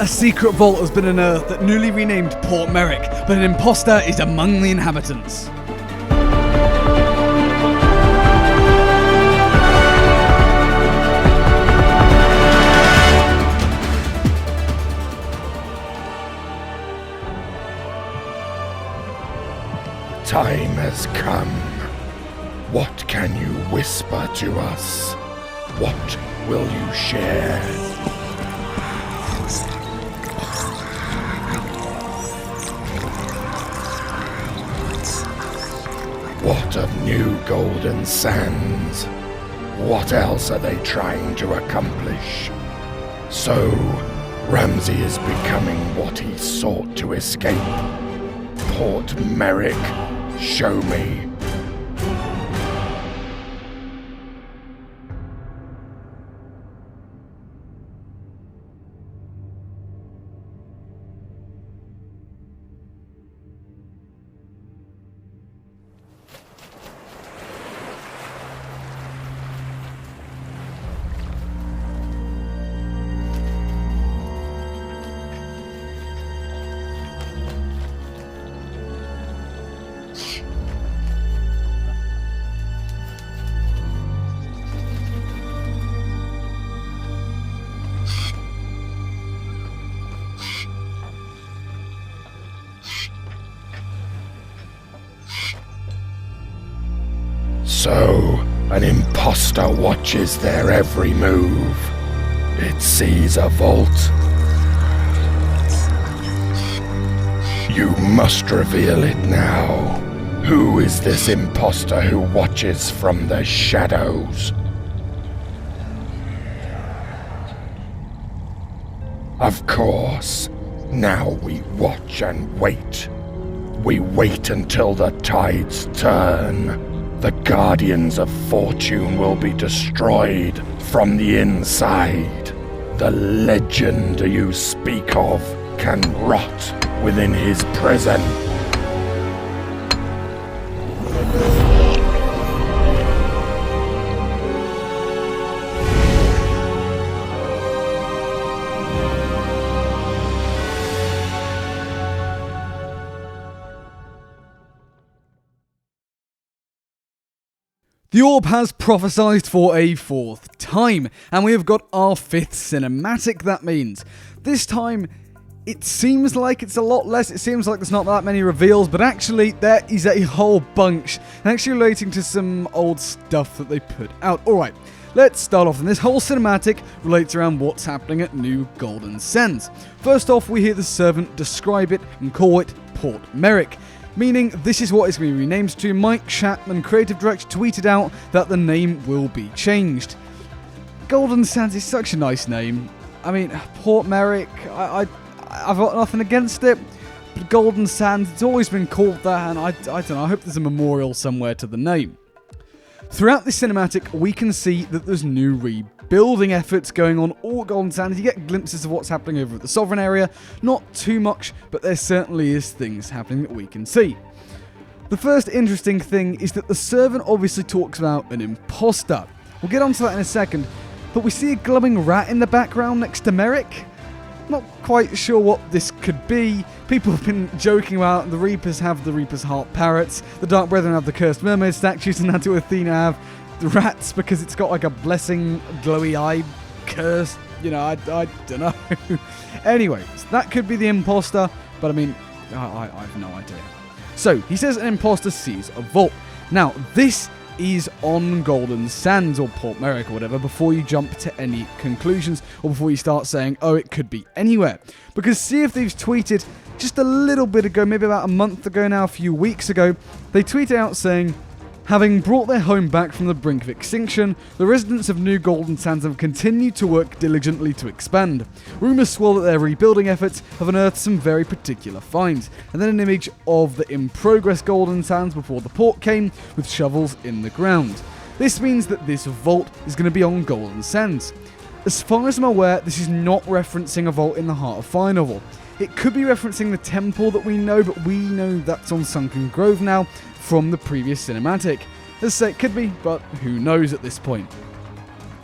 A secret vault has been unearthed at newly renamed Port Merrick, but an imposter is among the inhabitants. Time has come. What can you whisper to us? What will you share? What of New Golden Sands? What else are they trying to accomplish? So, Ramsay is becoming what he sought to escape. Port Merrick, show me. So, an imposter watches their every move. It sees a vault. You must reveal it now. Who is this imposter who watches from the shadows? Of course. Now we watch and wait. We wait until the tides turn. The Guardians of Fortune will be destroyed from the inside. The legend you speak of can rot within his prison. The orb has prophesied for a fourth time, and we have got our fifth cinematic, that means. This time, it seems like it's a lot less, it seems like there's not that many reveals, but actually there is a whole bunch, actually relating to some old stuff that they put out. Alright, let's start off, and this whole cinematic relates around what's happening at New Golden Sands. First off, we hear the servant describe it and call it Port Merrick, meaning this is what it's going to be renamed to. Mike Chapman, creative director, tweeted out that the name will be changed. Golden Sands is such a nice name. I mean, Port Merrick, I've got nothing against it, but Golden Sands, it's always been called that, and I don't know, I hope there's a memorial somewhere to the name. Throughout this cinematic, we can see that there's new rebuilding efforts going on all Golden Sands. You get glimpses of what's happening over at the Sovereign area. Not too much, but there certainly is things happening that we can see. The first interesting thing is that the servant obviously talks about an imposter. We'll get onto that in a second, but we see a glowing rat in the background next to Merrick. Not quite sure what this could be. People have been joking about the Reapers have the Reaper's Heart parrots, the Dark Brethren have the Cursed Mermaid statues, and Nanto Athena have the rats because it's got like a blessing, glowy eye, curse. You know, I don't know. Anyway, so that could be the imposter, but I mean, I have no idea. So, he says an imposter sees a vault. Now, this is on Golden Sands or Port Merrick or whatever before you jump to any conclusions or before you start saying, oh, it could be anywhere. Because Sea of Thieves tweeted just a little bit ago, maybe about a month ago now, a few weeks ago, they tweeted out saying, having brought their home back from the brink of extinction, the residents of New Golden Sands have continued to work diligently to expand. Rumours swirl that their rebuilding efforts have unearthed some very particular finds, and then an image of the in-progress Golden Sands before the port came, with shovels in the ground. This means that this vault is going to be on Golden Sands. As far as I'm aware, this is not referencing a vault in the Heart of Fire novel. It could be referencing the temple that we know, but we know that's on Sunken Grove now, from the previous cinematic. As I say, it could be, but who knows at this point.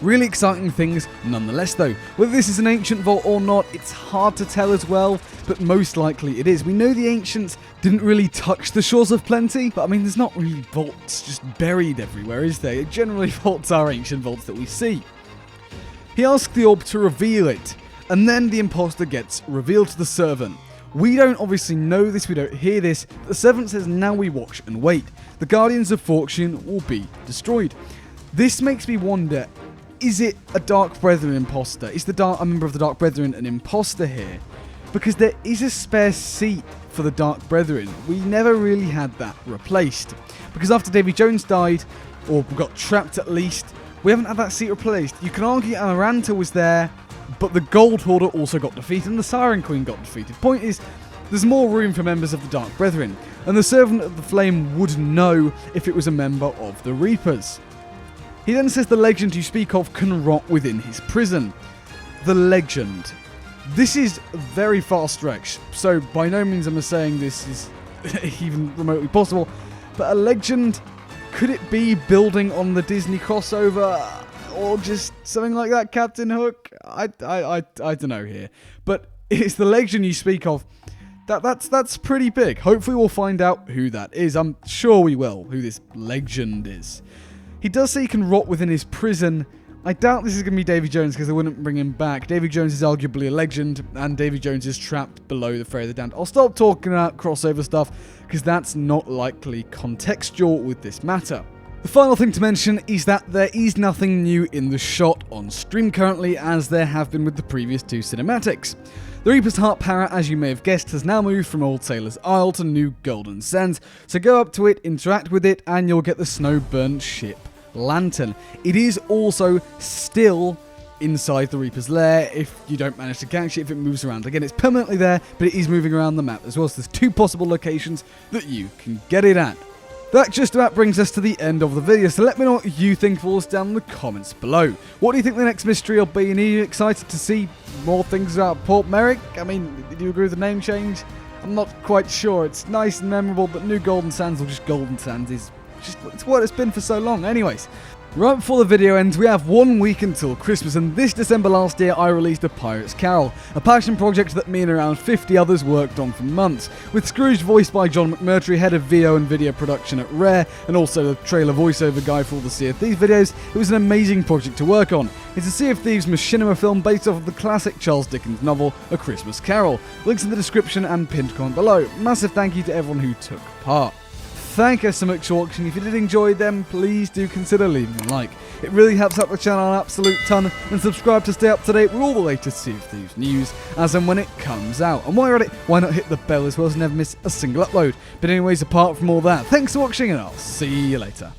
Really exciting things nonetheless though. Whether this is an ancient vault or not, it's hard to tell as well, but most likely it is. We know the ancients didn't really touch the shores of plenty, but I mean there's not really vaults just buried everywhere, is there? Generally vaults are ancient vaults that we see. He asks the orb to reveal it, and then the imposter gets revealed to the servant. We don't obviously know this, we don't hear this, but the servant says now we watch and wait. The Guardians of Fortune will be destroyed. This makes me wonder, is it a Dark Brethren imposter? Is a member of the Dark Brethren an imposter here? Because there is a spare seat for the Dark Brethren. We never really had that replaced. Because after Davy Jones died, or got trapped at least, we haven't had that seat replaced. You can argue Amaranta was there, but the Gold Hoarder also got defeated and the Siren Queen got defeated. Point is, there's more room for members of the Dark Brethren, and the Servant of the Flame would know if it was a member of the Reapers. He then says the legend you speak of can rot within his prison. The legend. This is a very far stretch, so by no means am I saying this is even remotely possible, but a legend, could it be building on the Disney crossover? Or just something like that, Captain Hook? I don't know here. But it's the legend you speak of. That's pretty big. Hopefully we'll find out who that is. I'm sure we will, who this legend is. He does say he can rot within his prison. I doubt this is going to be Davy Jones because they wouldn't bring him back. Davy Jones is arguably a legend, and Davy Jones is trapped below the Ferry of the Damned. I'll stop talking about crossover stuff because that's not likely contextual with this matter. The final thing to mention is that there is nothing new in the shot on stream currently, as there have been with the previous two cinematics. The Reaper's Heart Para, as you may have guessed, has now moved from Old Sailor's Isle to New Golden Sands, so go up to it, interact with it, and you'll get the snow-burnt ship lantern. It is also still inside the Reaper's Lair if you don't manage to catch it, if it moves around. Again, it's permanently there, but it is moving around the map as well, so there's two possible locations that you can get it at. That just about brings us to the end of the video, so let me know what you think of all this down in the comments below. What do you think the next mystery will be, and are you excited to see more things about Port Merrick? I mean, do you agree with the name change? I'm not quite sure. It's nice and memorable, but New Golden Sands, or just Golden Sands, is just it's what it's been for so long. Anyways, right before the video ends, we have 1 week until Christmas, and this December last year I released A Pirate's Carol, a passion project that me and around 50 others worked on for months, with Scrooge voiced by John McMurtry, head of VO and video production at Rare, and also the trailer voiceover guy for all the Sea of Thieves videos. It was an amazing project to work on. It's a Sea of Thieves machinima film based off of the classic Charles Dickens novel, A Christmas Carol. Links in the description and pinned comment below. Massive thank you to everyone who took part. Thank you so much for watching. If you did enjoy them, please do consider leaving a like. It really helps out the channel an absolute ton, and subscribe to stay up to date with all the latest Sea of Thieves news as and when it comes out. And while you're at it, why not hit the bell as well to never miss a single upload. But anyways, apart from all that, thanks for watching and I'll see you later.